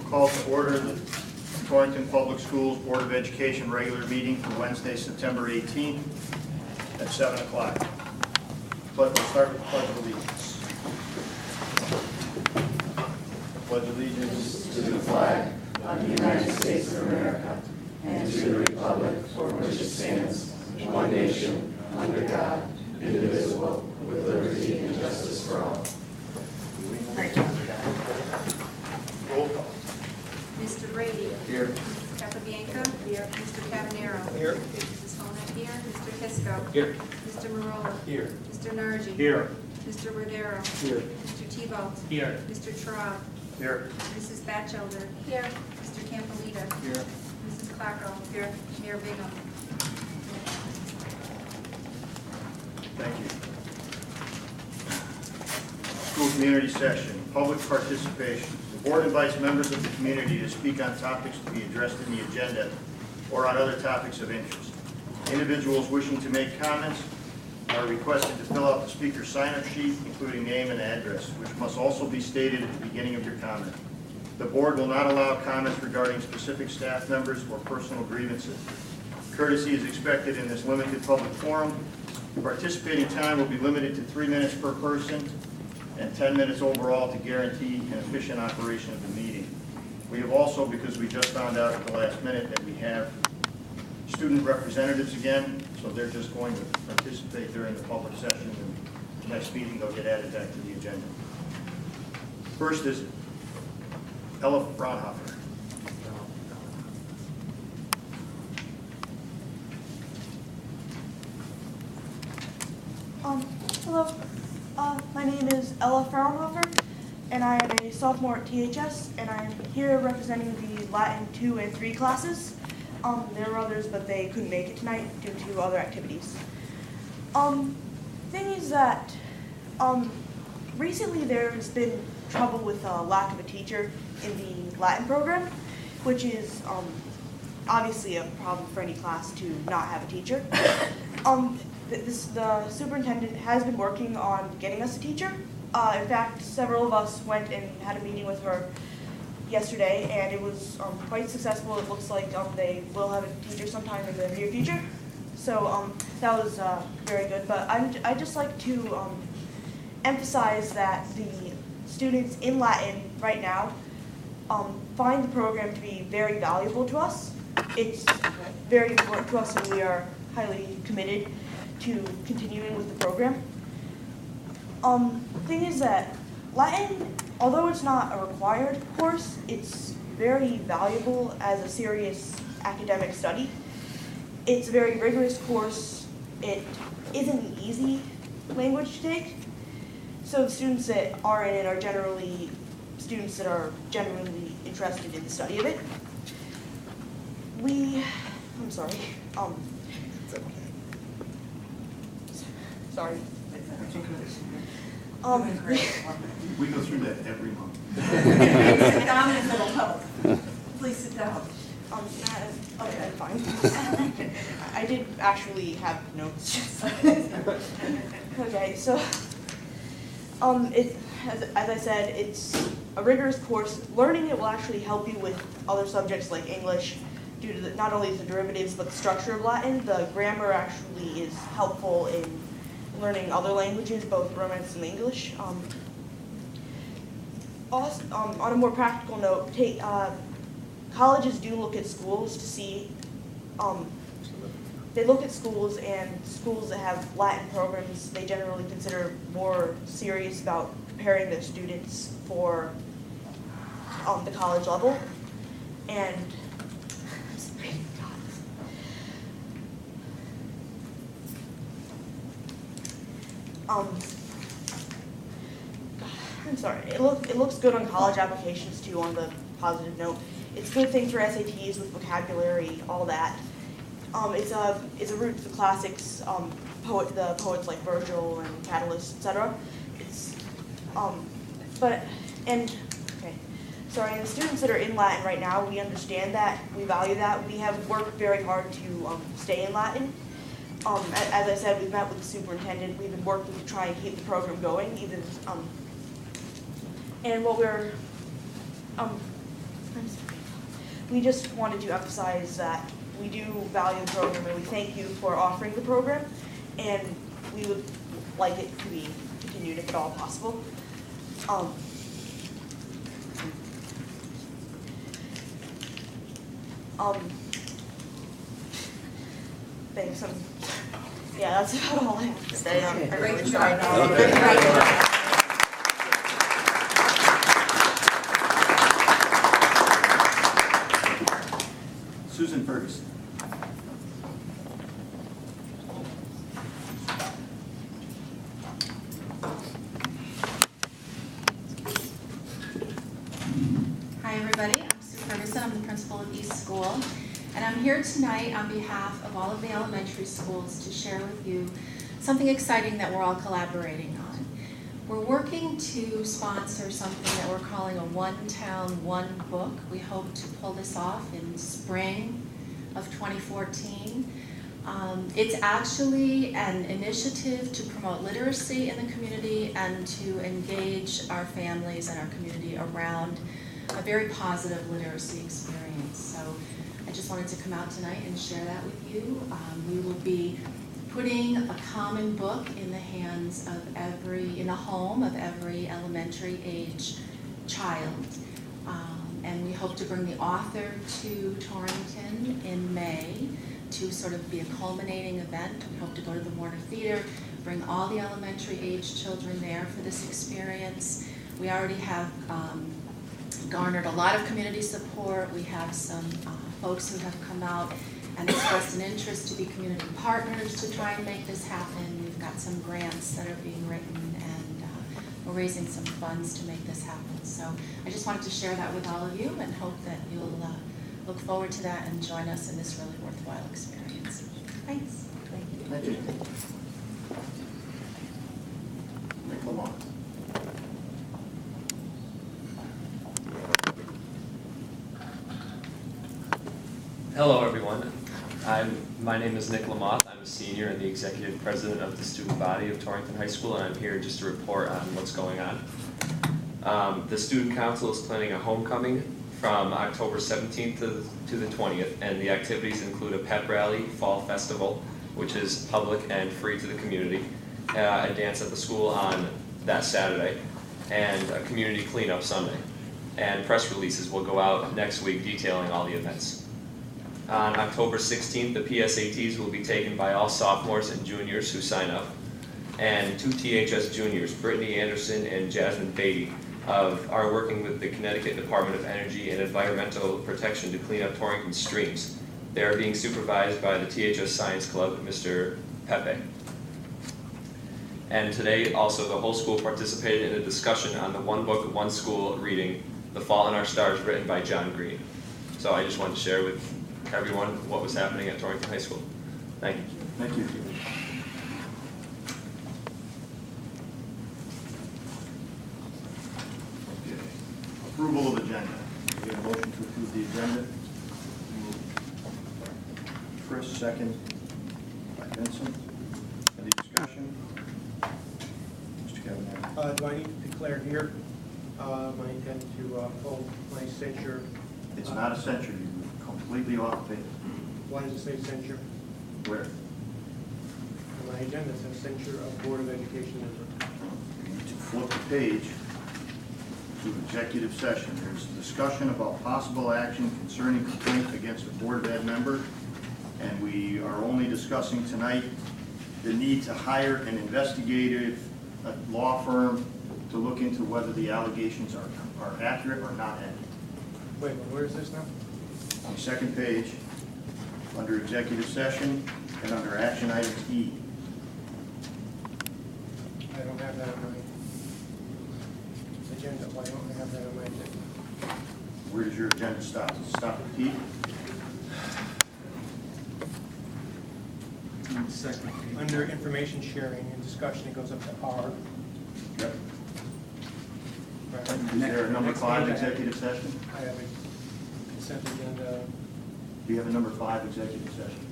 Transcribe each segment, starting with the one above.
Call to order the Torrington Public Schools Board of Education regular meeting for Wednesday, September 18th at 7 o'clock. We'll start with the Pledge of Allegiance. Pledge allegiance to the flag of the United States of America and to the republic for which it stands, one nation, under God, indivisible, with liberty and justice for all. Roll call. Mr. Brady. Here. Mrs. Capabianca. Here. Mr. Cavanero. Here. Mrs. Honak here. Mr. Kisco. Here. Mr. Marola. Here. Mr. Nargi. Here. Mr. Rodero. Here. Mr. Tebow. Here. Mr. Traub. Here. Mrs. Batchelder. Here. Mr. Campolita. Here. Mrs. Clacko. Here. Mayor Bingham. Thank you. School community session, public participation. The board invites members of the community to speak on topics to be addressed in the agenda or on other topics of interest. Individuals wishing to make comments are requested to fill out the speaker sign-up sheet, including name and address, which must also be stated at the beginning of your comment. The board will not allow comments regarding specific staff members or personal grievances. Courtesy is expected in this limited public forum. Participating time will be limited to 3 minutes per person and 10 minutes overall to guarantee an efficient operation of the meeting. We have also, because we just found out at the last minute that we have student representatives again, so they're just going to participate during the public session, and the next meeting they'll get added back to the agenda. First is Ella Fraunhofer. Hello, my name is Ella Fraunhofer, and I am a sophomore at THS, and I'm here representing the Latin 2 and 3 classes. There were others, but they couldn't make it tonight due to other activities. Thing is that recently there's been trouble with lack of a teacher in the Latin program, which is obviously a problem for any class to not have a teacher. The superintendent has been working on getting us a teacher. In fact, several of us went and had a meeting with her yesterday, and it was quite successful. It looks like they will have a teacher sometime in the near future. So that was very good. But I'd just like to emphasize that the students in Latin right now find the program to be very valuable to us. It's very important to us, and we are highly committed to continuing with the program. Thing is that Latin, although it's not a required course, it's very valuable as a serious academic study. It's a very rigorous course. It isn't an easy language to take. So the students that are in it are generally students that are genuinely interested in the study of it. I'm sorry. It's okay. Sorry. We go through that every month. Sit down and it'll help. Please sit down. Okay, fine. I did actually have notes. Okay, so as I said, it's a rigorous course. Learning it will actually help you with other subjects like English, due to not only the derivatives but the structure of Latin. The grammar actually is helpful in learning other languages, both Romance and English. Also, on a more practical note, colleges do look at schools to see, they look at schools, and schools that have Latin programs, they generally consider more serious about preparing their students for the college level. And I'm sorry, it looks good on college applications too, on the positive note. It's a good thing for SATs with vocabulary, all that. It's a route to the classics, the poets like Virgil and Catullus, etc. And the students that are in Latin right now, we understand that, we value that. We have worked very hard to stay in Latin. As I said, we've met with the superintendent. We've been working to try and keep the program going, and what we're We just wanted to emphasize that we do value the program and we thank you for offering the program, and we would like it to be continued if at all possible. Thanks. Yeah, that's about all I have to say. I'm really Great sorry. job. Okay. Susan Ferguson. Hi everybody, I'm Sue Ferguson, I'm the principal of East School, and I'm here tonight on behalf of all of the elementary schools to share with you something exciting that we're all collaborating on. We're working to sponsor something that we're calling a One Town, One Book. We hope to pull this off in spring of 2014. It's actually an initiative to promote literacy in the community and to engage our families and our community around a very positive literacy experience. So I just wanted to come out tonight and share that with you. We will be putting a common book in the hands of in the home of every elementary age child. And we hope to bring the author to Torrington in May to sort of be a culminating event. We hope to go to the Warner Theater, bring all the elementary age children there for this experience. We already have garnered a lot of community support. We have some folks who have come out and expressed an interest to be community partners to try and make this happen. We've got some grants that are being written, and we're raising some funds to make this happen. So I just wanted to share that with all of you and hope that you'll look forward to that and join us in this really worthwhile experience. Thanks. Thank you. Nick Lamont. Hello everyone, my name is Nick Lamont. I'm a senior and the executive president of the student body of Torrington High School, and I'm here just to report on what's going on. The student council is planning a homecoming from October 17th to the 20th, and the activities include a pep rally, fall festival, which is public and free to the community, a dance at the school on that Saturday, and a community cleanup Sunday. And press releases will go out next week detailing all the events. On October 16th, the PSATs will be taken by all sophomores and juniors who sign up, and 2 THS juniors, Brittany Anderson and Jasmine Beatty, are working with the Connecticut Department of Energy and Environmental Protection to clean up Torrington streams. They are being supervised by the THS Science Club, Mr. Pepe. And today, also, the whole school participated in a discussion on the One Book, One School reading, The Fault in Our Stars, written by John Green. So I just wanted to share with everyone what was happening at Torrington High School. Thank you. Thank you. Okay. Approval of agenda. We have a motion to approve the agenda. Chris, second by Vincent. Any discussion? Mr. Kavanaugh. Do I need to declare here my intent to hold my censure? It's not a censure. You're completely off base. Why does it say censure? Where? On my agenda it says censure of Board of Education member. You need to flip the page to executive session. There's a discussion about possible action concerning complaint against a Board of Ed member, and we are only discussing tonight the need to hire an investigative law firm to look into whether the allegations are accurate or not accurate. Wait, where is this now? On the second page, under executive session and under action items E. I don't have that on my agenda. Why don't I have that on my agenda? Where does your agenda stop? Does it stop at P? Under information sharing and discussion, it goes up to R. Yep. Right. Is there a number 5 executive session? I have a consent agenda. Do you have a number 5 executive session?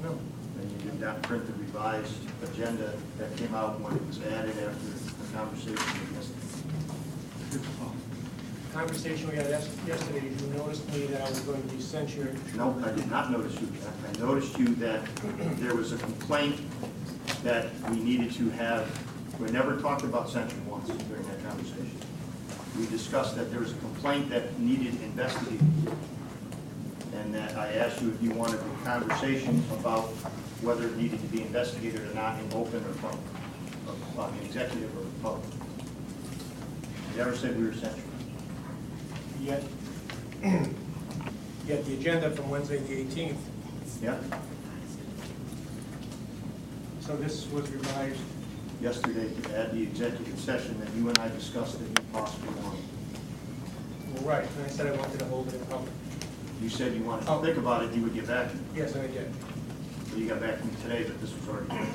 No. Then you did not print the revised agenda that came out when it was added after the conversation with Mr. conversation we had yesterday, you noticed me that I was going to be censured. No, I did not notice you. I noticed you that there was a complaint that we needed to have. We never talked about censure once during that conversation. We discussed that there was a complaint that needed investigating, and that I asked you if you wanted a conversation about whether it needed to be investigated or not in open or public, in executive or public. You never said we were censured. Yet the agenda from Wednesday the 18th, Yeah? so this was revised. Yesterday to add the executive session that you and I discussed that you possibly wanted. Well, right, and I said I wanted to hold it in public. You said you wanted to think about it, you would get back to me. Yes, and I did. So you got back to me today that this was already done.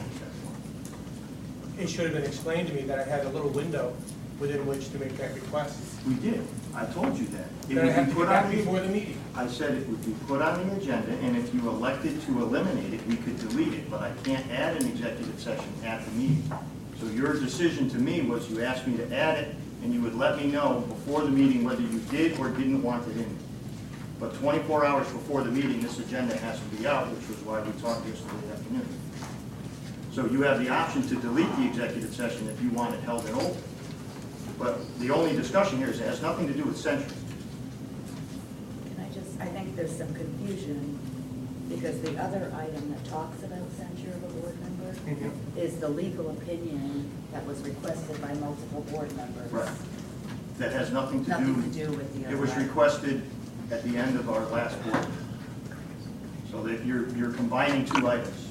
It should have been explained to me that I had a little window within which to make that request. We did. I told you that. It That I would have be to put get back on the, before the meeting. I said it would be put on the agenda, and if you elected to eliminate it, we could delete it, but I can't add an executive session at the meeting. So your decision to me was you asked me to add it, and you would let me know before the meeting whether you did or didn't want it in. But 24 hours before the meeting, this agenda has to be out, which was why we talked yesterday afternoon. So you have the option to delete the executive session if you want it held in open. But the only discussion here is it has nothing to do with censure. I think there's some confusion, because the other item that talks about censure of a board member is the legal opinion that was requested by multiple board members. Right. That has nothing to do. Nothing to do with the other It was item. requested at the end of our last board meeting. So that you're combining two items.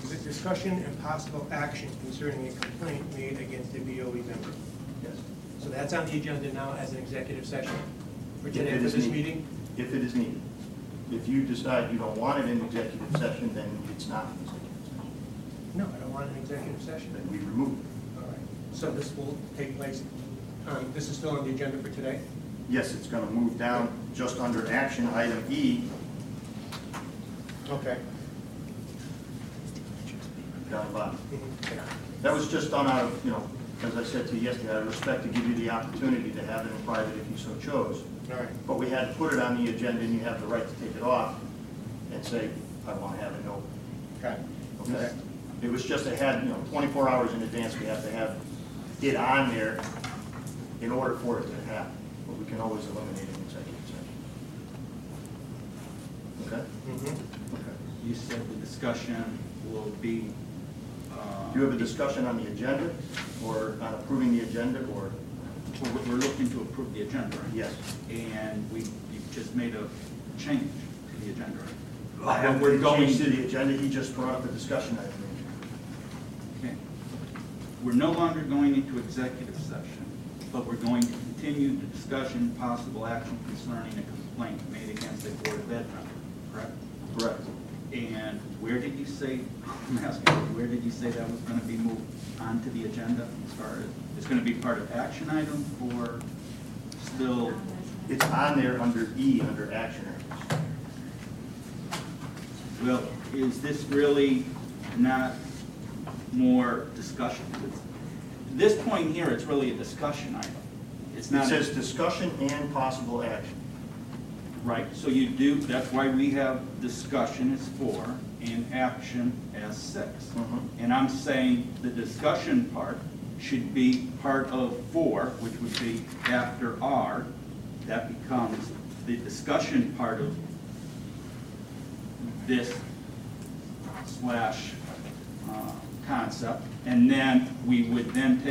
Is it discussion and possible action concerning a complaint made against a BOE member? Yes. So that's on the agenda now as an executive session for If today, it for is this needed. meeting? If it is needed. If you decide you don't want it in executive session, then it's not an executive session. No, I don't want an executive session. Then we remove it. All right. So this will take place, this is still on the agenda for today? Yes, it's going to move down just under action item E, Okay. down the bottom. That was just done out of, as I said to you yesterday, out of respect to give you the opportunity to have it in private if you so chose. All right. But we had to put it on the agenda, and you have the right to take it off and say, I want to have it open. Okay. Okay? It was just, it had, 24 hours in advance, we have to have it on there in order for it to happen. But we can always eliminate an executive session. Okay? Mm-hmm. Okay. You said the discussion will be. Do you have a discussion on the agenda, or on approving the agenda, or? We're looking to approve the agenda, right? Yes. And you've just made a change to the agenda, right? I haven't We're going changed to the agenda, he just brought up a discussion item. Okay. We're no longer going into executive session, but we're going to continue the discussion, possible action concerning a complaint made against a Board of Ed member, correct? Correct. And where did you say, I'm asking, where did you say that was going to be moved onto the agenda as far as, it's going to be part of action item or still? It's on there under E, under action items. Well, is this really not more discussion? At this point here, it's really a discussion item. It's It not. says discussion and possible action. Right, so you do, that's why we have discussion as 4 and action as 6. Mhm. And I'm saying the discussion part should be part of 4, which would be after R. That becomes the discussion part of this / concept. And then we would then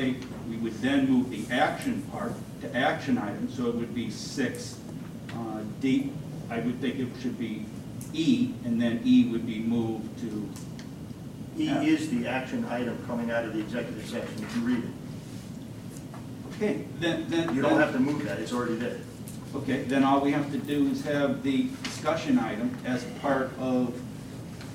move the action part to action item, so it would be 6. D, I would think it should be E, and then E would be moved to. E is the action item coming out of the executive session, if you read it. Okay, then. You don't have to move that, it's already there. Okay, then all we have to do is have the discussion item as part of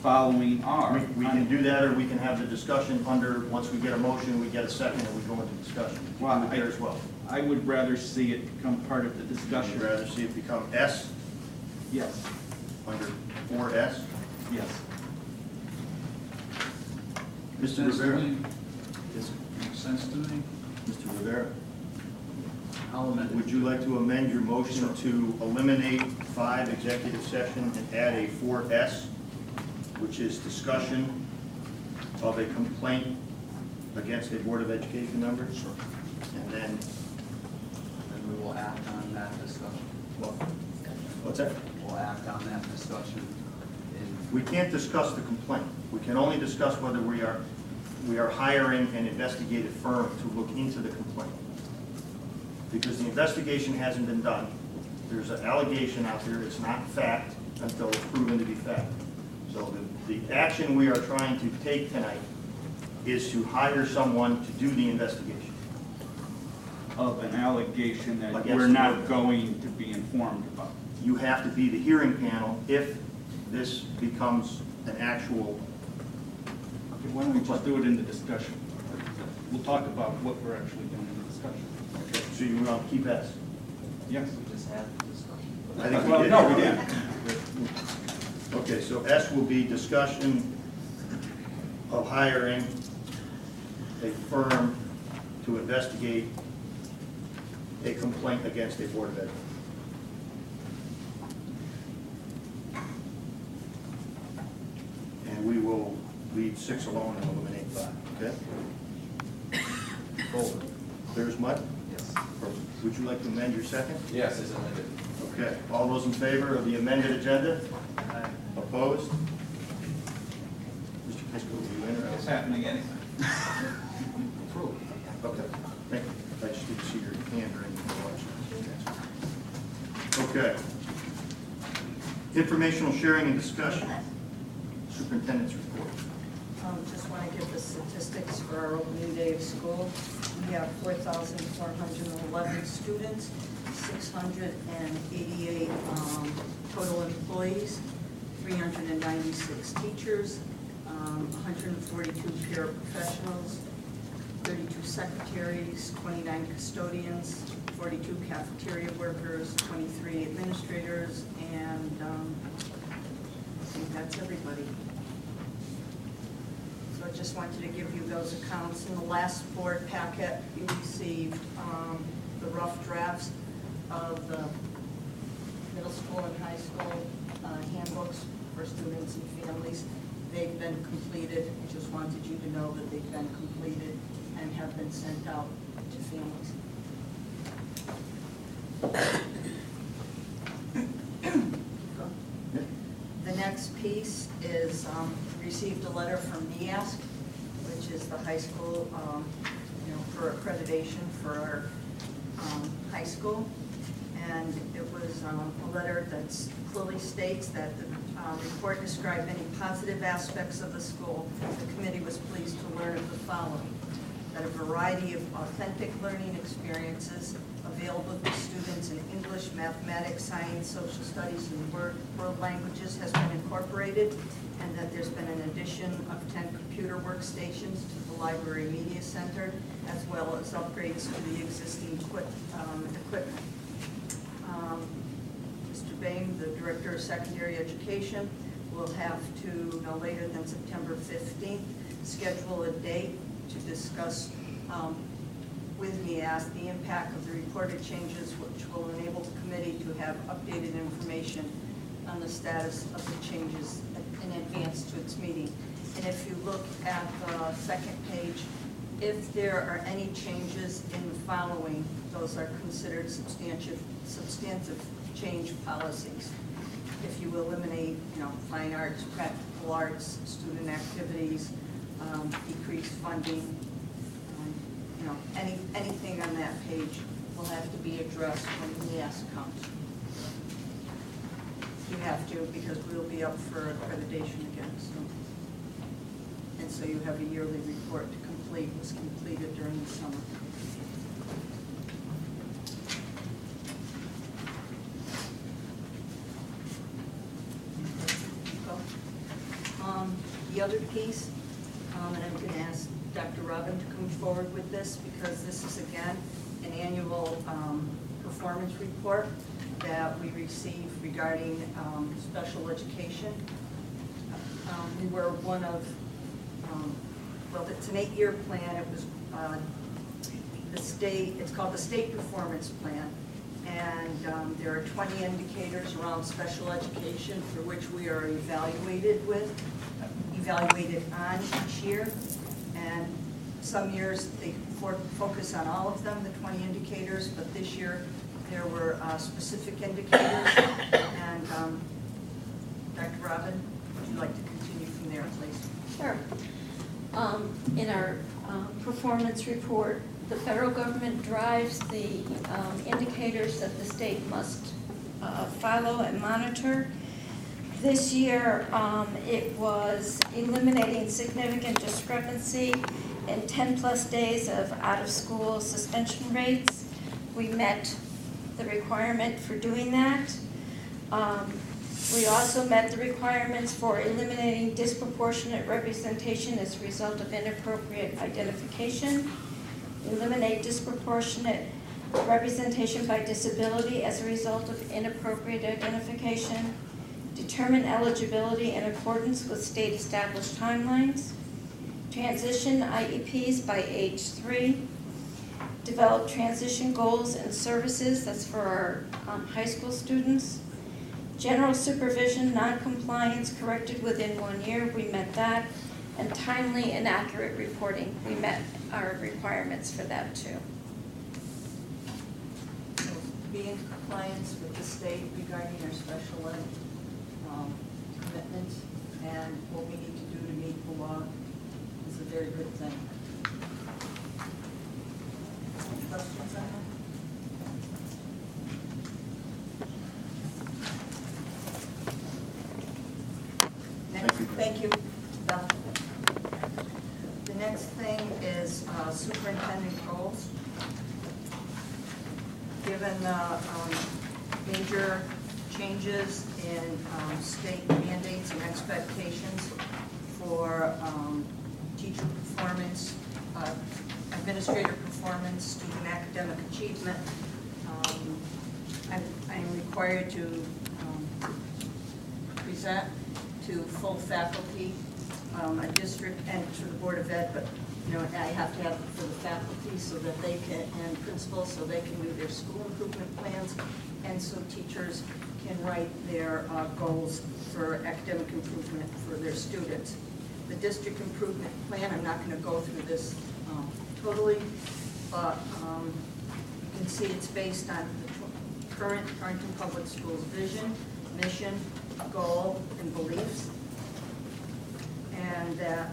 following R. We can do that, or we can have the discussion under, once we get a motion, we get a second, and we go into discussion. We can do it there as well. I would rather see it become part of the discussion. Would you rather see it become S Yes, under 4S? yes. Mr. Rivera? Makes sense to me. Mr. Rivera, I'll amend it. would you like to amend your motion to eliminate 5 executive session and add a 4S, which is discussion of a complaint against a Board of Education member? Sure. And then, Then we will act on that discussion. what's that? We'll act on that discussion in, We can't discuss the complaint. We can only discuss whether we are hiring an investigative firm to look into the complaint. Because the investigation hasn't been done. There's an allegation out there, it's not fact until it's proven to be fact. So the action we are trying to take tonight is to hire someone to do the investigation. Of an allegation that Against we're the not board. going to be informed about. You have to be the hearing panel if this becomes an actual. Okay, why don't we just do it in the discussion? We'll talk about what we're actually doing in the discussion. Okay, so you want to keep S? Yes. we just had the discussion. I think we Well, did. no, we didn't. Okay, so S will be discussion of hiring a firm to investigate a complaint against a Board of Ed. And we will leave 6 alone and eliminate 5, okay? There's Mud? Yes. Would you like to amend your second? Yes, as amended. Okay, all those in favor of the amended agenda? Opposed? Mr. Kisco, will you enter? It's happening anything. Okay, thank you. I just didn't see your hand or anything. Okay. Informational sharing and discussion. Superintendent's report. Just want to give the statistics for our opening day of school. We have 4,411 students, 688 total employees, 396 teachers, 142 paraprofessionals, 32 secretaries, 29 custodians, 42 cafeteria workers, 23 administrators, and I think that's everybody. So I just wanted to give you those accounts. In the last board packet, you received the rough drafts of the middle school and high school handbooks for students and families. They've been completed. I just wanted you to know that they've been completed and have been sent out to families. The next piece is received a letter from NEASC, which is the high school, for accreditation for our high school. And it was a letter that clearly states that the report described many positive aspects of the school. The committee was pleased to learn of the following: that a variety of authentic learning experiences available to students in English, mathematics, science, social studies, and world languages has been incorporated, and that there's been an addition of 10 computer workstations to the library media center, as well as upgrades to the existing equipment. Mr. Bain, the Director of Secondary Education, will have to, no later than September 15th, schedule a date to discuss with NEASC the impact of the reported changes, which will enable the committee to have updated information on the status of the changes in advance to its meeting. And if you look at the second page, if there are any changes in the following, those are considered substantive change policies. If you eliminate, fine arts, practical arts, student activities, decrease funding, anything on that page will have to be addressed when the NEASC comes. You have to, because we'll be up for accreditation again soon. And so you have a yearly report to complete, was completed during the summer. The other piece, and I'm going to ask Dr. Robin to come forward with this, because this is, again, an annual performance report that we receive regarding special education. We were one of, well, it's an 8-year plan. It was the state, it's called the State Performance Plan. And there are 20 indicators around special education for which we are evaluated on each year. And some years they focus on all of them, the 20 indicators, but this year there were specific indicators. And Dr. Robin, would you like to continue from there, please? Sure. In our performance report, the federal government drives the indicators that the state must follow and monitor. This year, it was eliminating significant discrepancy in 10+ days of out-of-school suspension rates. We met the requirement for doing that. We also met the requirements for eliminating disproportionate representation as a result of inappropriate identification, eliminate disproportionate representation by disability as a result of inappropriate identification, determine eligibility in accordance with state established timelines, transition IEPs by age 3, develop transition goals and services, that's for our high school students, general supervision, non-compliance corrected within 1 year, we met that, and timely and accurate reporting, we met our requirements for that too. So be in compliance with the state regarding our special ed commitments and what we need to do to meet the law is a very good thing. Any questions on that? Thank you, Beth. The next thing is superintendent goals. Given the major changes in state mandates and expectations for teacher performance, administrator performance, student academic achievement, I'm required to present to full faculty, a district, and to the Board of Ed, but I have to have it for the faculty so that they can, and principals, so they can do their school improvement plans, and so teachers can write their goals for academic improvement for their students. The district improvement plan, I'm not going to go through this totally, but you can see it's based on the current Torrington Public Schools vision, mission, goal, and beliefs, and that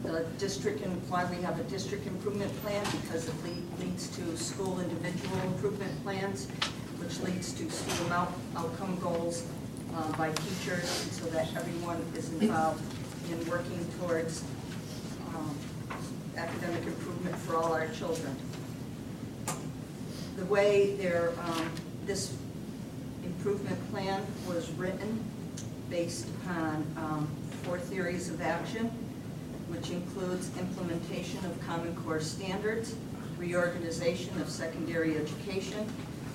the district, and why we have a district improvement plan, because it leads to school individual improvement plans, which leads to school outcome goals by teachers, so that everyone is involved in working towards academic improvement for all our children. The way this improvement plan was written based upon 4 theories of action, which includes implementation of Common Core standards, reorganization of secondary education,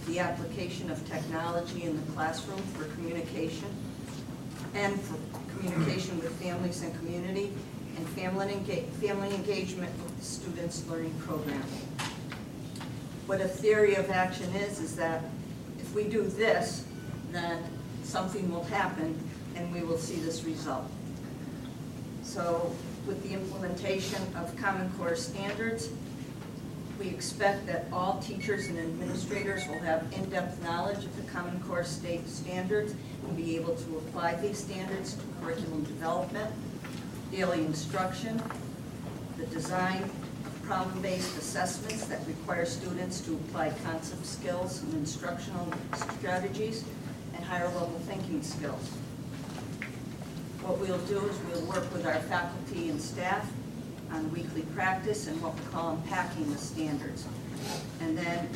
the application of technology in the classroom for communication, and for communication with families and community, and family engagement with the students' learning program. What a theory of action is that if we do this, then something will happen and we will see this result. So with the implementation of Common Core standards, we expect that all teachers and administrators will have in-depth knowledge of the Common Core state standards and be able to apply these standards to curriculum development, daily instruction, the design of problem-based assessments that require students to apply concept skills and instructional strategies, and higher-level thinking skills. What we'll do is we'll work with our faculty and staff on weekly practice and what we call unpacking the standards. And then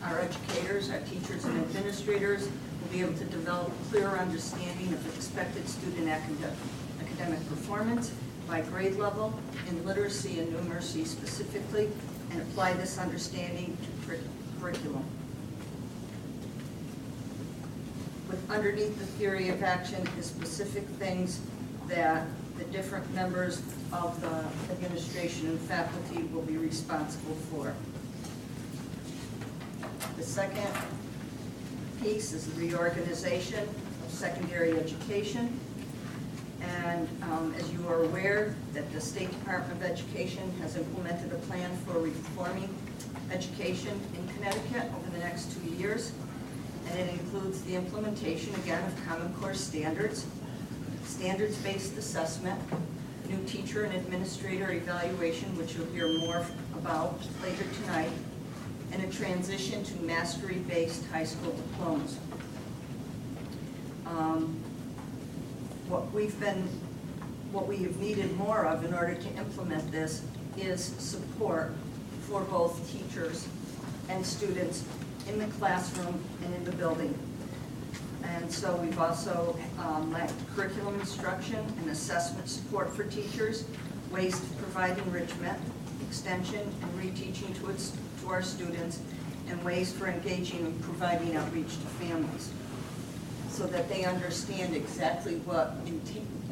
our educators, our teachers and administrators will be able to develop a clearer understanding of expected student academic performance by grade level in literacy and numeracy specifically, and apply this understanding to curriculum. Underneath the theory of action is specific things that the different members of the administration and faculty will be responsible for. The second piece is the reorganization of secondary education. And as you are aware, that the State Department of Education has implemented a plan for reforming education in Connecticut over the next 2 years. And it includes the implementation, again, of Common Core standards, standards-based assessment, new teacher and administrator evaluation, which you'll hear more about later tonight, and a transition to mastery-based high school diplomas. What we have needed more of in order to implement this is support for both teachers and students in the classroom and in the building. And so we've also lacked curriculum instruction and assessment support for teachers, ways to provide enrichment, extension, and reteaching to our students, and ways for engaging and providing outreach to families so that they understand exactly what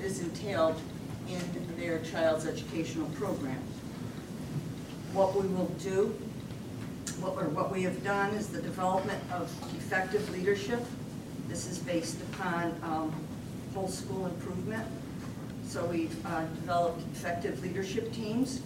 is entailed in their child's educational program. What we will do, what we have done is the development of effective leadership. This is based upon whole school improvement. So we've developed effective leadership teams,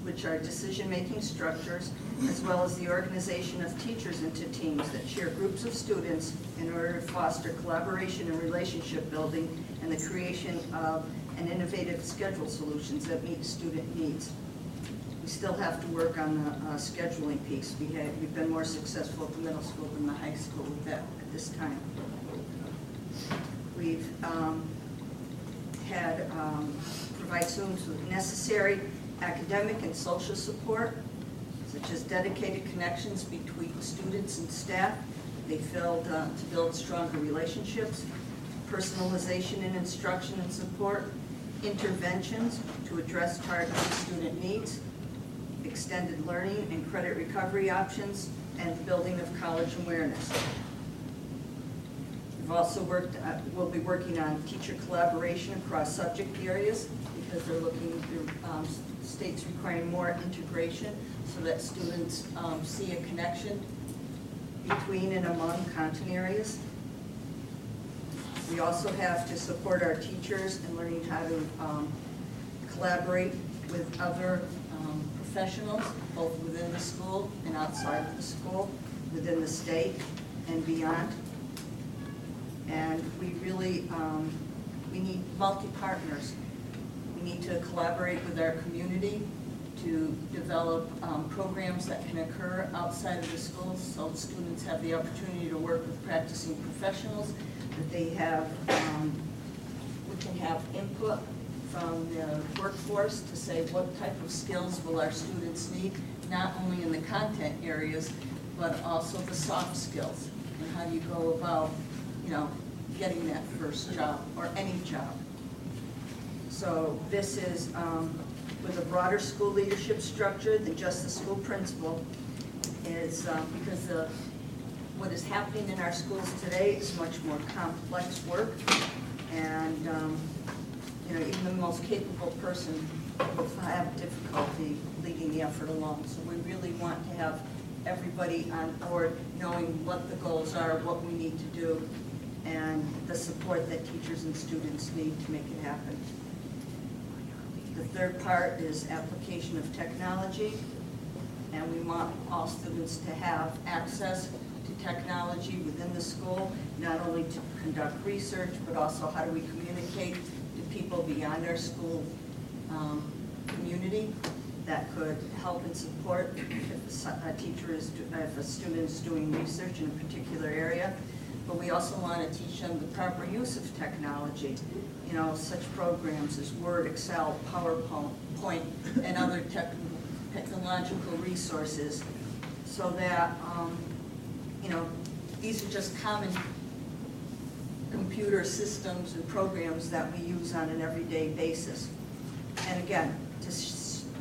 which are decision-making structures, as well as the organization of teachers into teams that share groups of students in order to foster collaboration and relationship building and the creation of an innovative schedule solutions that meet student needs. We still have to work on the scheduling piece. We've been more successful at the middle school than the high school with that at this time. We've provide students with necessary academic and social support, such as dedicated connections between students and staff. They failed to build stronger relationships, personalization in instruction and support, interventions to address targeted student needs, extended learning and credit recovery options, and building of college awareness. We've also we'll be working on teacher collaboration across subject areas because they're looking, states requiring more integration so that students see a connection between and among content areas. We also have to support our teachers in learning how to collaborate with other professionals, both within the school and outside of the school, within the state and beyond. And we really, we need multi-partners. We need to collaborate with our community to develop programs that can occur outside of the schools so students have the opportunity to work with practicing professionals, that they have, we can have input from the workforce to say what type of skills will our students need, not only in the content areas, but also the soft skills, and how do you go about, getting that first job or any job. So this is with a broader school leadership structure than just the school principal, is because what is happening in our schools today is much more complex work, and even the most capable person will have difficulty leading the effort alone. So we really want to have everybody on board knowing what the goals are, what we need to do, and the support that teachers and students need to make it happen. The third part is application of technology, and we want all students to have access to technology within the school, not only to conduct research, but also how do we communicate to people beyond our school community that could help and support if a teacher is, if a student is doing research in a particular area. But we also want to teach them the proper use of technology, such programs as Word, Excel, PowerPoint, and other technological resources, so that, these are just common computer systems and programs that we use on an everyday basis. And again,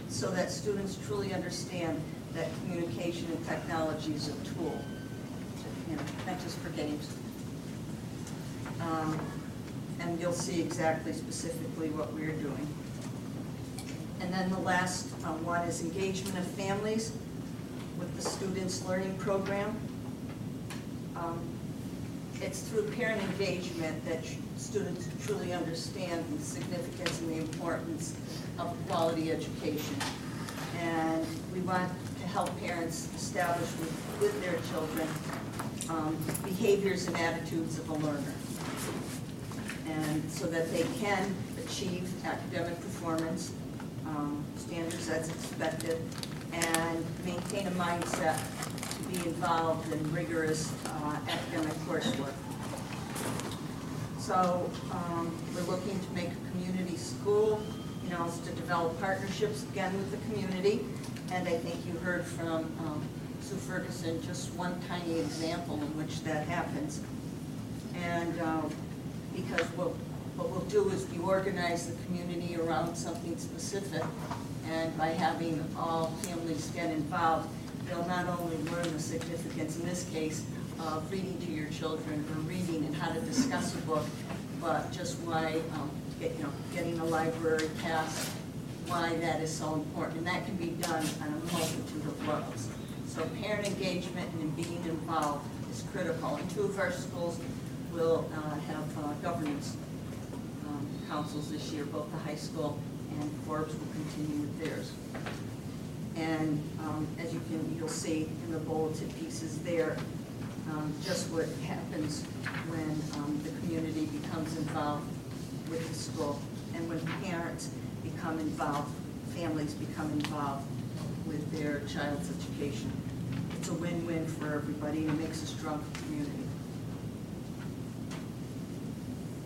so that students truly understand that communication and technology is a tool, not just for games. and you'll see exactly specifically what we're doing. And then the last one is engagement of families with the Students Learning Program. It's through parent engagement that students truly understand the significance and the importance of quality education. And we want to help parents establish with their children behaviors and attitudes of a learner, and so that they can achieve academic performance standards as expected, and maintain a mindset to be involved in rigorous academic coursework. So we're looking to make a community school, to develop partnerships again with the community. And I think you heard from Sue Ferguson just one tiny example in which that happens. And because what we'll do is we organize the community around something specific, and by having all families get involved, they'll not only learn the significance, in this case, of reading to your children, or reading and how to discuss a book, but just why, getting a library pass, why that is so important. And that can be done on a multitude of levels. So parent engagement and being involved is critical. And 2 of our schools will have governance councils this year, both the high school and Forbes will continue with theirs. And as you'll see in the bulleted pieces there, just what happens when the community becomes involved with the school, and when parents become involved, families become involved with their child's education. It's a win-win for everybody, and it makes a strong community.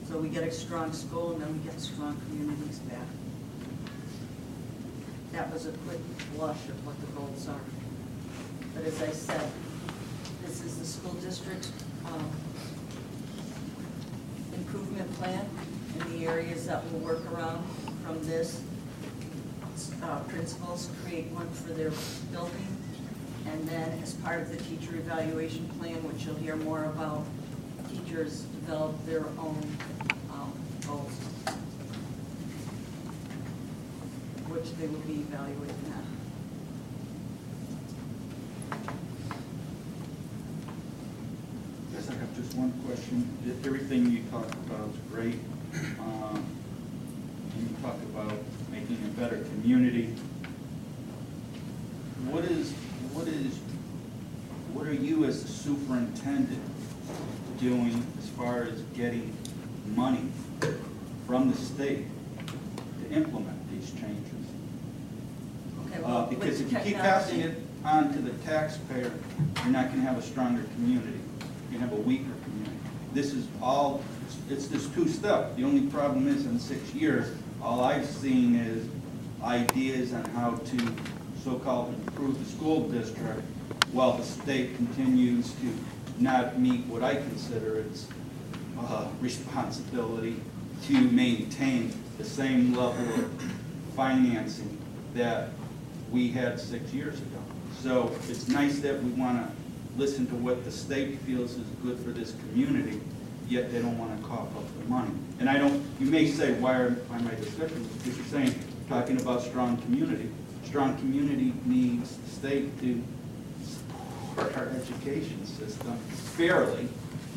So we get a strong school, and then we get strong communities back. That was a quick blush of what the goals are. But as I said, this is the school district improvement plan in the areas that will work around from this. Principals create one for their building, and then as part of the teacher evaluation plan, which you'll hear more about, teachers develop their own goals, which they will be evaluating at. Yes, I have just one question. Everything you talked about is great. And you talked about making a better community. What are you as the superintendent doing as far as getting money from the state to implement these changes? Okay, well, Because with if you keep passing it on to the taxpayer, you're not going to have a stronger community. You're going to have a weaker community. This is all, it's this 2-step. The only problem is in 6 years, all I've seen is ideas on how to so-called improve the school district while the state continues to not meet what I consider its responsibility to maintain the same level of financing that we had 6 years ago. So it's nice that we want to listen to what the state feels is good for this community, yet they don't want to cough up the money. And you may say, why am I discussing this? Because you're saying, talking about strong community. Strong community needs the state to support our education system fairly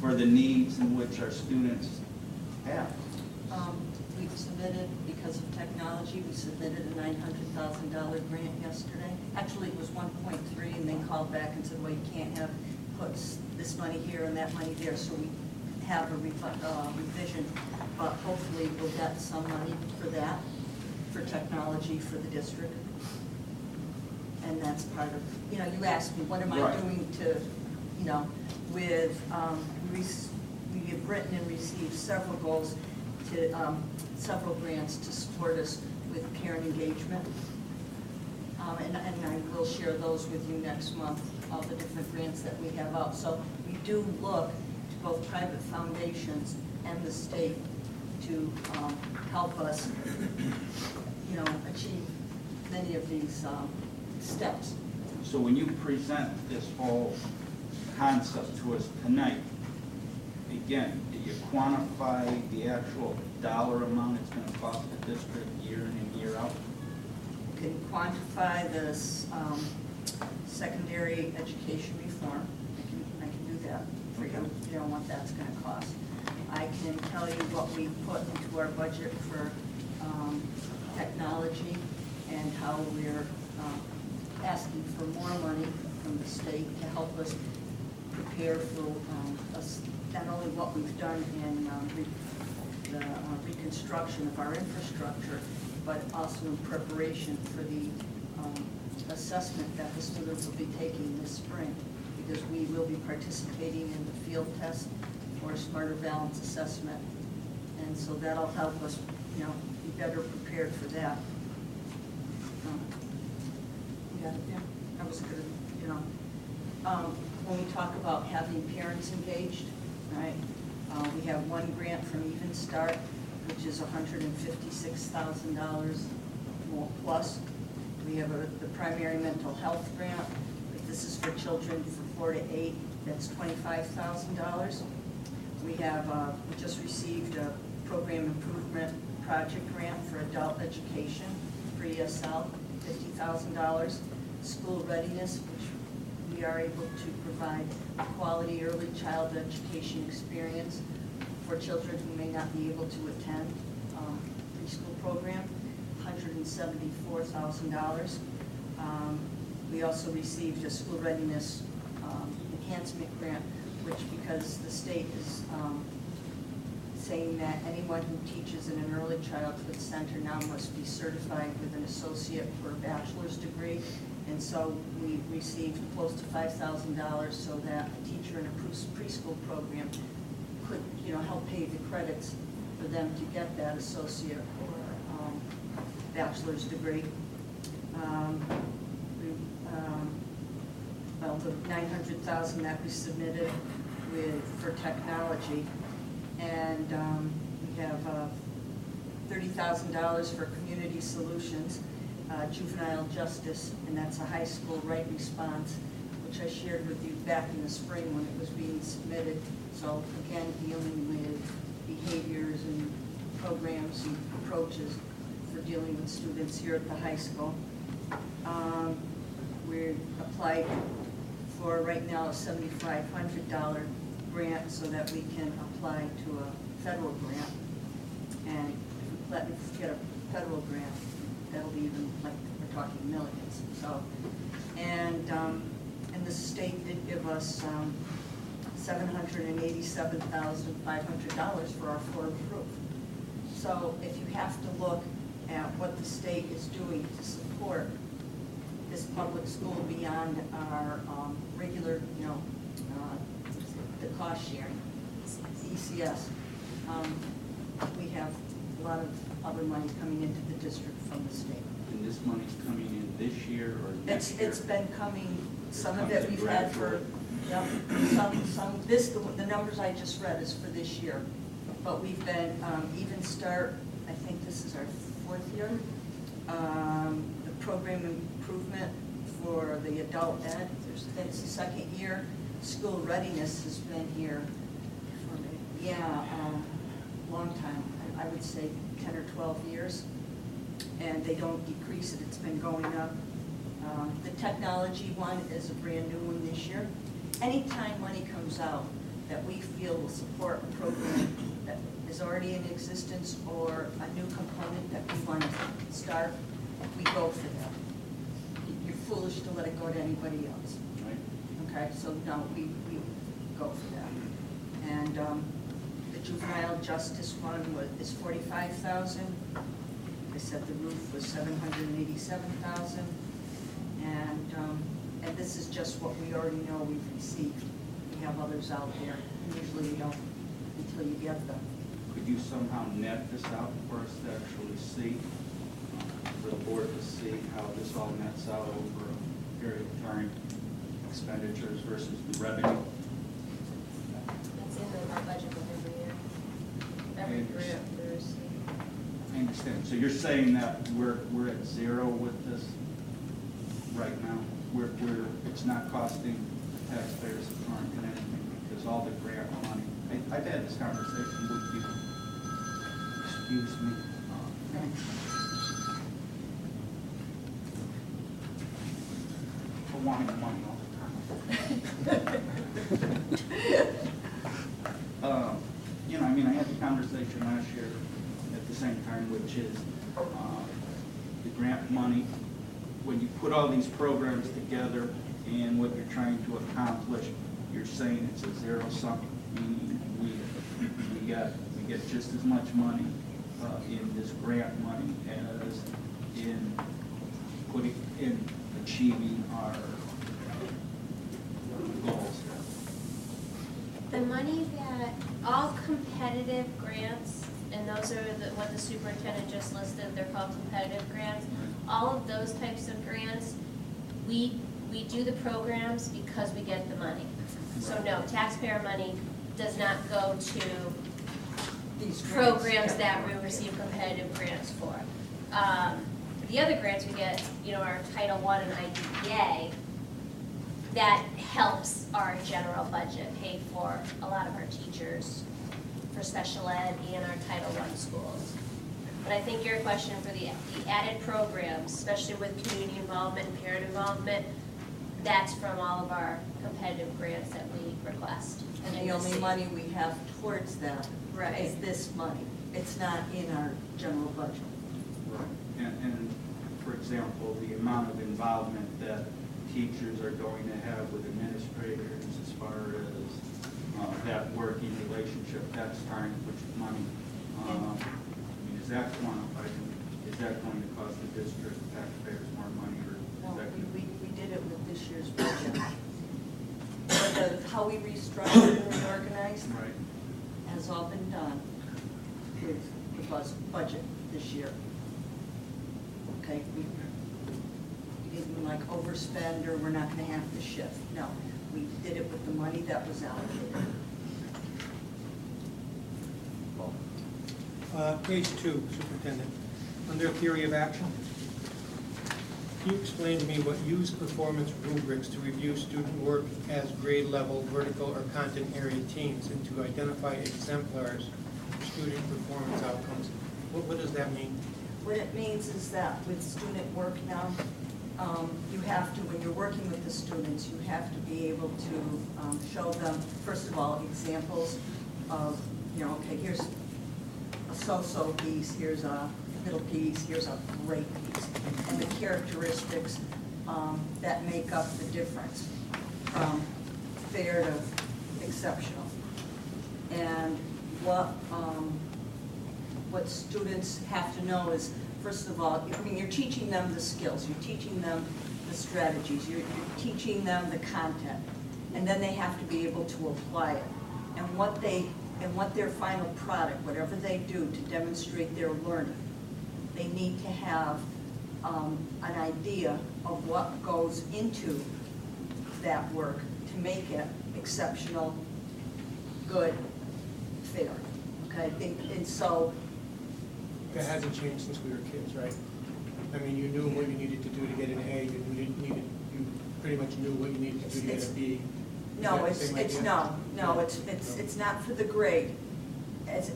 for the needs in which our students have. We've submitted, because of technology, we submitted a $900,000 grant yesterday. Actually, it was 1.3, and they called back and said, well, you can't put this money here and that money there, so we have a revision, but hopefully we'll get some money for that, for technology for the district. And that's part of, you asked me, what am I doing to, with, we have written and received several goals to, several grants to support us with parent engagement. And I will share those with you next month, all the different grants that we have out. So we do look to both private foundations and the state to help us, achieve many of these steps. So when you present this whole concept to us tonight, again, you quantify the actual dollar amount it's going to cost the district year in and year out? You can quantify this secondary education reform. I can do that for you. You know what that's going to cost. I can tell you what we put into our budget for technology and how we're asking for more money from the state to help us prepare for us, not only what we've done in the reconstruction of our infrastructure, but also in preparation for the assessment that the students will be taking this spring, because we will be participating in the field test for Smarter Balance assessment, and so that'll help us, you know, be better prepared for that. Yeah, I was good, you know. When we talk about having parents engaged, right, we have one grant from Even Start, which is $156,000 more plus. We have the primary mental health grant. This is for children from 4 to 8. That's $25,000. We have we just received a program improvement project grant for adult education for ESL, $50,000. School readiness, which we are able to provide quality early child education experience for children who may not be able to attend preschool program, $174,000. We also received a school readiness enhancement grant, which, because the state is saying that anyone who teaches in an early childhood center now must be certified with an associate or a bachelor's degree. And so we received close to $5,000 so that a teacher in a preschool program could, you know, help pay the credits for them to get that associate or bachelor's degree. Well, the $900,000 that we submitted for technology, and we have $30,000 for community solutions, juvenile justice, and that's a high school right response, which I shared with you back in the spring when it was being submitted. So again, dealing with behaviors and programs and approaches for dealing with students here at the high school. We applied for right now a $7,500 grant so that we can apply to a federal grant. And if we get a federal grant, that'll be even, like, we're talking millions. So, and the state did give us $787,500 for our floor roof. So if you have to look at what the state is doing to support this public school beyond our regular, you know, the cost sharing, ECS, we have a lot of other money coming into the district from the state. And this money's coming in this year or next year? It's been coming, some of it we've had for, yep, the numbers I just read is for this year. But we've been, Even Start, I think this is our 4th year. The program improvement for the adult ed, it's the 2nd year. School readiness has been here for, long time. I would say 10 or 12 years. And they don't decrease it, it's been going up. The technology one is a brand new one this year. Anytime money comes out that we feel will support a program that is already in existence or a new component that we want to start, we go for that. You're foolish to let it go to anybody else. Right. Okay, so no, we go for that. And the juvenile justice one is $45,000. I said the roof was $787,000. And this is just what we already know we've received. We have others out there. Usually we don't until you get them. Could you somehow net this out for us to actually see, for the board to see how this all nets out over a period of time, expenditures versus the revenue? That's in our budget every year. Every grant we receive. I understand. So you're saying that we're at zero with this right now? It's not costing taxpayers a current anything because all the grant money I've had this conversation with you. Excuse me. For wanting money all the time. You know, I mean, I had the conversation last year at the same time, which is the grant money. When you put all these programs together and what you're trying to accomplish, you're saying it's a zero sum, meaning we get just as much money in this grant money as in putting in achieving our goals. The money that, all competitive grants, and those are what the superintendent just listed, they're called competitive grants. All of those types of grants, we do the programs because we get the money. So no, taxpayer money does not go to These programs that we receive competitive grants for. The other grants we get, our Title I and IDEA, that helps our general budget pay for a lot of our teachers for special ed and our Title I schools. But I think your question for the added programs, especially with community involvement and parent involvement, that's from all of our competitive grants that we request. And the only money we have towards that Right. is this money. It's not in our general budget. Right. And for example, the amount of involvement that teachers are going to have with administrators as far as that working relationship, that's time, which is money. I mean, is that quantified? Is that going to cost the district taxpayers more money, or is No, that going to we did it with this year's budget. But how we restructured and reorganized right? has all been done with the budget this year. Okay, we didn't like overspend or we're not gonna have to shift. No, we did it with the money that was allocated. Page 2, Superintendent. Under theory of action, can you explain to me what use performance rubrics to review student work as grade level, vertical, or content area teams and to identify exemplars for student performance outcomes? What does that mean? What it means is that with student work now, you have to, when you're working with the students, you have to be able to show them, first of all, examples of, okay, here's a so-so piece, here's a middle piece, here's a great piece, and the characteristics that make up the difference from fair to exceptional. And what students have to know is, first of all, I mean, you're teaching them the skills, you're teaching them the strategies, you're teaching them the content, and then they have to be able to apply it. And what their final product, whatever they do to demonstrate their learning, they need to have an idea of what goes into that work to make it exceptional, good, fair. Okay, and so That hasn't changed since we were kids, right? I mean, you knew what you needed to do to get an A, you pretty much knew what you needed to do to get a B. no, it's not for the grade.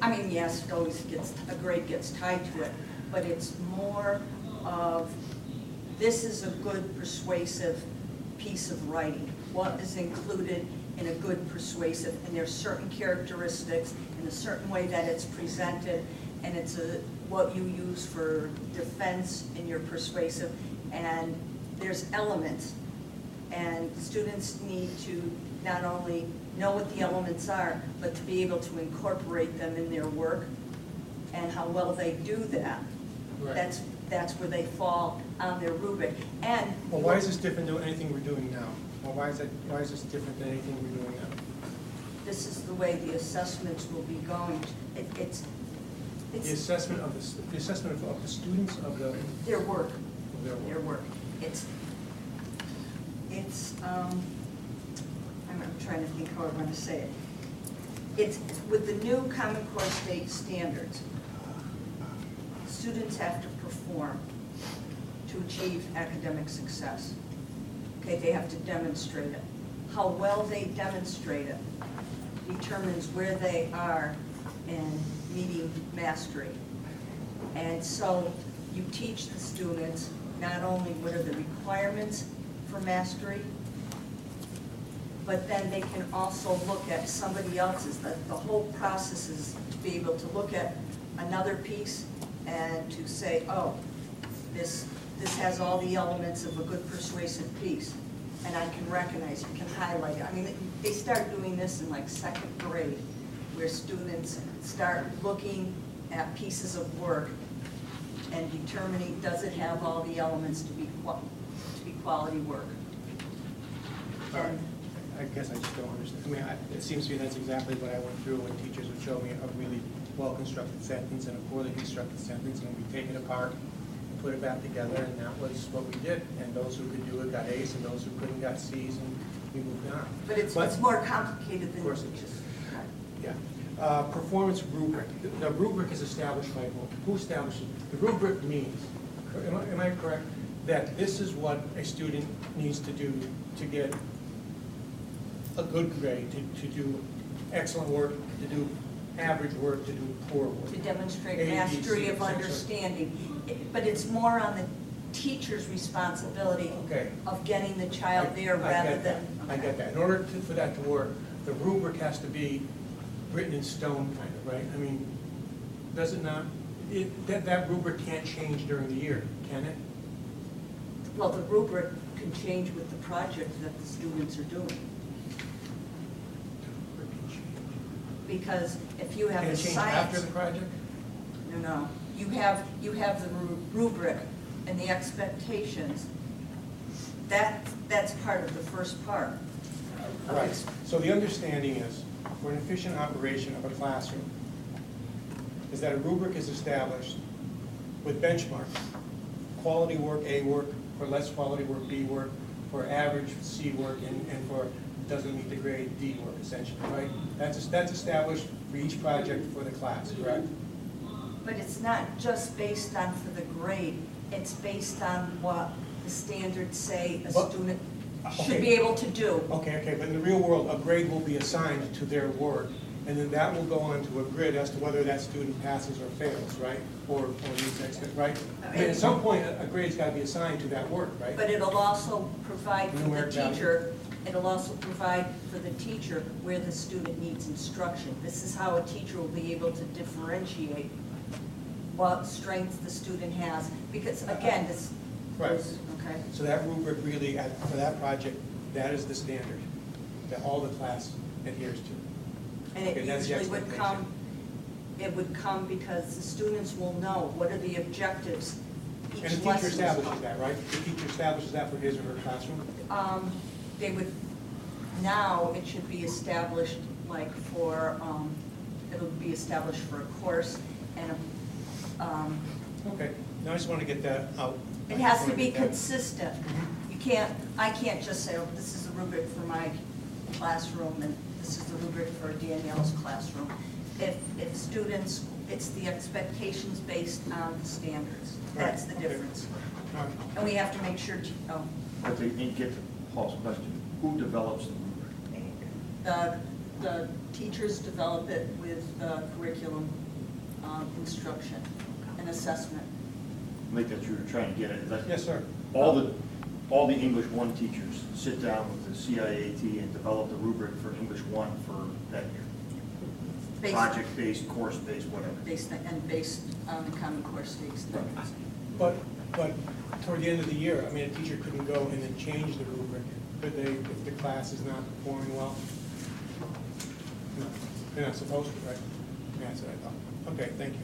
I mean, yes, it always a grade gets tied to it, but it's more of, this is a good persuasive piece of writing. What is included in a good persuasive, and there's certain characteristics in a certain way that it's presented, and it's what you use for defense in your persuasive, and there's elements, and students need to not only know what the elements are, but to be able to incorporate them in their work, and how well they do that. Right. That's where they fall on their rubric. And Well, why is this different than anything we're doing now? Well, why is this different than anything we're doing now? this is the way the assessments will be going. It's The assessment of the students of their work. their work. It's I'm trying to think how I want to say it. It's with the new Common Core state standards, students have to perform to achieve academic success. Okay, they have to demonstrate it. How well they demonstrate it determines where they are in meeting mastery. And so you teach the students not only what are the requirements for mastery, but then they can also look at somebody else's. The whole process is to be able to look at another piece and to say, oh, this has all the elements of a good persuasive piece. And I can recognize, you can highlight it. I mean, they start doing this in like second grade, where students start looking at pieces of work and determining, does it have all the elements to be quality work? And I guess I just don't understand. I mean, it seems to me that's exactly what I went through when teachers would show me a really well-constructed sentence and a poorly constructed sentence, and we'd take it apart, put it back together, and that was what we did. And those who could do it got A's, and those who couldn't got C's, and we moved on. But it's more complicated than. Of course it is. Yeah. Performance rubric. The rubric is established by who establishes it? The rubric means, am I correct, that this is what a student needs to do to get a good grade, to do excellent work, to do average work, to do poor work. To demonstrate mastery of understanding. But it's more on the teacher's responsibility of getting the child there rather than. I get that. In order for that to work, the rubric has to be written in stone, kind of, right? I mean, does it not? That rubric can't change during the year, can it? Well, the rubric can change with the project that the students are doing. Because if you have Can a it change science. after the project? No. You have the rubric and the expectations. That's part of the first part. Right. So the understanding is, for an efficient operation of a classroom, is that a rubric is established with benchmarks. Quality work, A work, for less quality work, B work, for average, C work, and for doesn't meet the grade, D work, essentially, right? That's established for each project for the class, correct? But it's not just based on for the grade, it's based on what the standards say a student should be able to do. Okay, but in the real world, a grade will be assigned to their work, and then that will go onto a grid as to whether that student passes or fails, right? Or meets expect, right? I mean, at some point, a grade's got to be assigned to that work, right? But it'll also provide for the Numeric value. teacher. It'll also provide for the teacher where the student needs instruction. This is how a teacher will be able to differentiate what strengths the student has. Because again, this. Right. Okay. So that rubric really, for that project, that is the standard that all the class adheres to. And it that's the usually would come, because the students will know what are the objectives each lesson. And the teacher establishes that, right? The teacher establishes that for his or her classroom? They would, now it should be established like for, it'll be established for a course and okay, now I just want to get that out. It has to be consistent. I can't just say, oh, this is the rubric for my classroom and this is the rubric for Danielle's classroom. If students, it's the expectations based on the standards. That's the difference. And we have to make sure, But they didn't get to Paul's question. Who develops the rubric? the teachers develop it with the curriculum instruction and assessment. I think that you were trying to get at. Yes, sir. All the English 1 teachers sit down with the CIAT and develop the rubric for English 1 for that year. Project-based, course-based, whatever. Based on the Common Core state standards. But toward the end of the year, I mean, a teacher couldn't go and then change the rubric, could they, if the class is not performing well? No, they're not supposed to, right? Yeah, that's what I thought. Okay, thank you.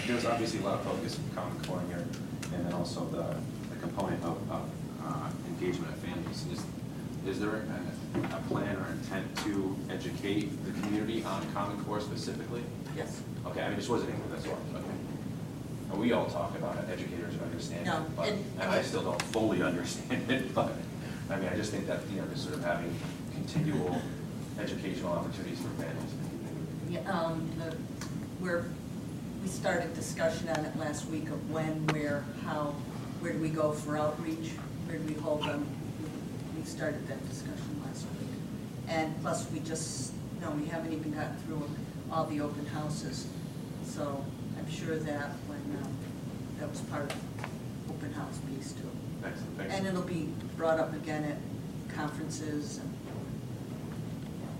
There's obviously a lot of focus on Common Core here, and then also the component of engagement of families. Is there a plan or intent to educate the community on Common Core specifically? Yes. Okay, I mean, just wasn't able, that's all, okay. And we all talk about it, educators understand No, it, but, and I still don't fully understand it, but, I mean, I just think that, just sort of having continual educational opportunities for families. Yeah, we started discussion on it last week of when, where, how, where do we go for outreach. where do we hold them? We started that discussion last week. And plus, we just, we haven't even gotten through all the open houses. So I'm sure that when, that was part of the open house piece too. Excellent, thanks. And it'll be brought up again at conferences, and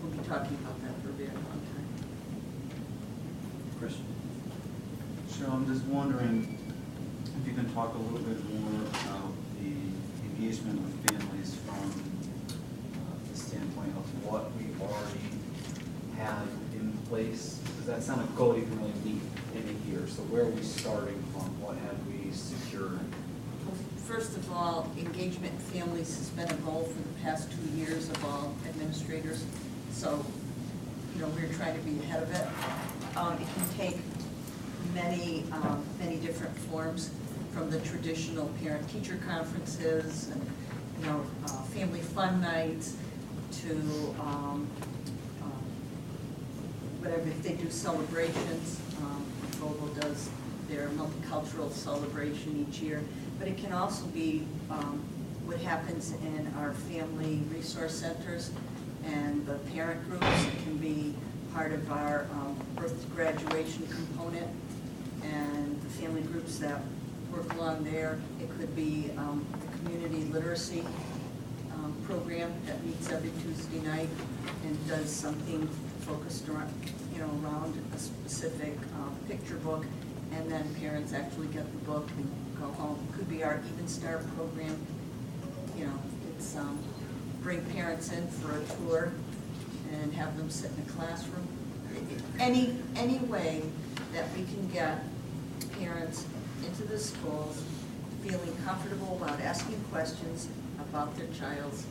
we'll be talking about that for a very long time. Chris? So I'm just wondering if you can talk a little bit more about the engagement of families from the standpoint of what we already have in place. Because that's not a goal you can really meet in a year. So where are we starting from? What have we secured? First of all, engagement in families has been a goal for the past 2 years of all administrators. So, we're trying to be ahead of it. It can take many different forms, from the traditional parent-teacher conferences and, family fun nights to whatever, if they do celebrations. Vogel does their multicultural celebration each year. But it can also be what happens in our family resource centers and the parent groups. It can be part of our birth to graduation component and the family groups that work along there. It could be the community literacy program that meets every Tuesday night and does something focused around, around a specific picture book, and then parents actually get the book and go home. It could be our Even Start program. It's bring parents in for a tour and have them sit in a classroom. Any way that we can get parents into the schools feeling comfortable about asking questions about their child's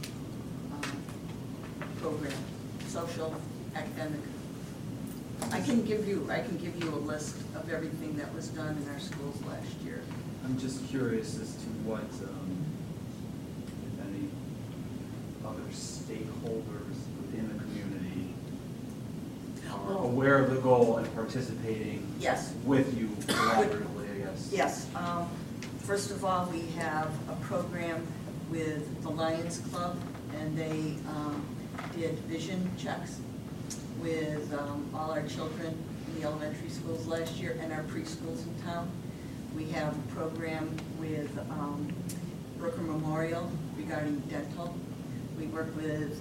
program, social, academic. I can give you a list of everything that was done in our schools last year. I'm just curious as to what, if any, other stakeholders within the community are aware of the goal and participating with you collaboratively, I guess. Yes. First of all, we have a program with the Lions Club, and they did vision checks with all our children in the elementary schools last year and our preschools in town. We have a program with Brooker Memorial regarding dental. We work with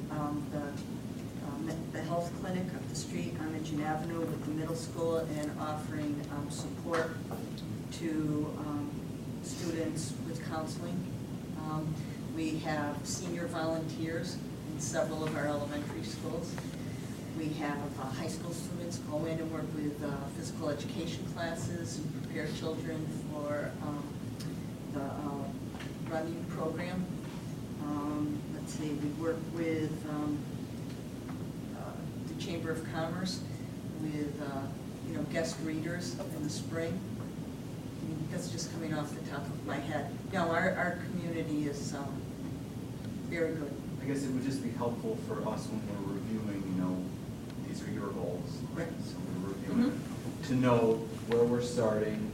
the health clinic up the street on Michigan Avenue with the middle school and offering support to students with counseling. We have senior volunteers in several of our elementary schools. We have high school students go in and work with physical education classes and prepare children for the running program. Let's see, we work with the Chamber of Commerce with guest readers in the spring. I mean, that's just coming off the top of my head. No, our community is very good. I guess it would just be helpful for us when we're reviewing, these are your goals. Right. So we're reviewing to know where we're starting,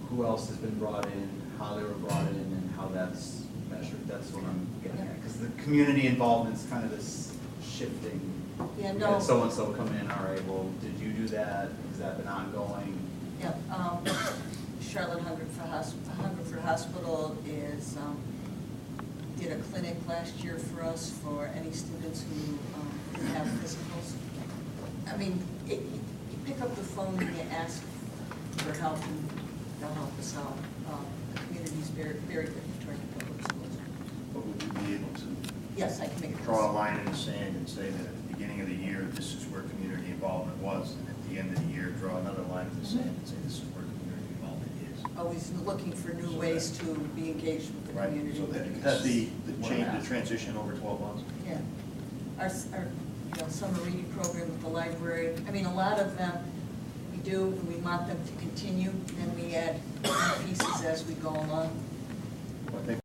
who else has been brought in, how they were brought in, and how that's measured. That's what I'm getting at. Because the community involvement is kind of this shifting. Yeah, no. So-and-so come in, all right, well, did you do that? Has that been ongoing? Yeah, Charlotte Hungerford Hospital is did a clinic last year for us for any students who have physicals. I mean, you pick up the phone and you ask for help, and they'll help us out. The community's very, very good toward the public schools. But would you be able to Yes, I can make a draw a line in the sand and say that at the beginning of the year, this is where community involvement was, and at the end of the year, draw another line in the sand and say this is where community involvement is? Always looking for new ways to be engaged with the Right, community. so that you can see the change, the transition over 12 months. Yeah. Our summer reading program with the library, I mean, a lot of them we do, and we want them to continue, and we add pieces as we go along. Well, I think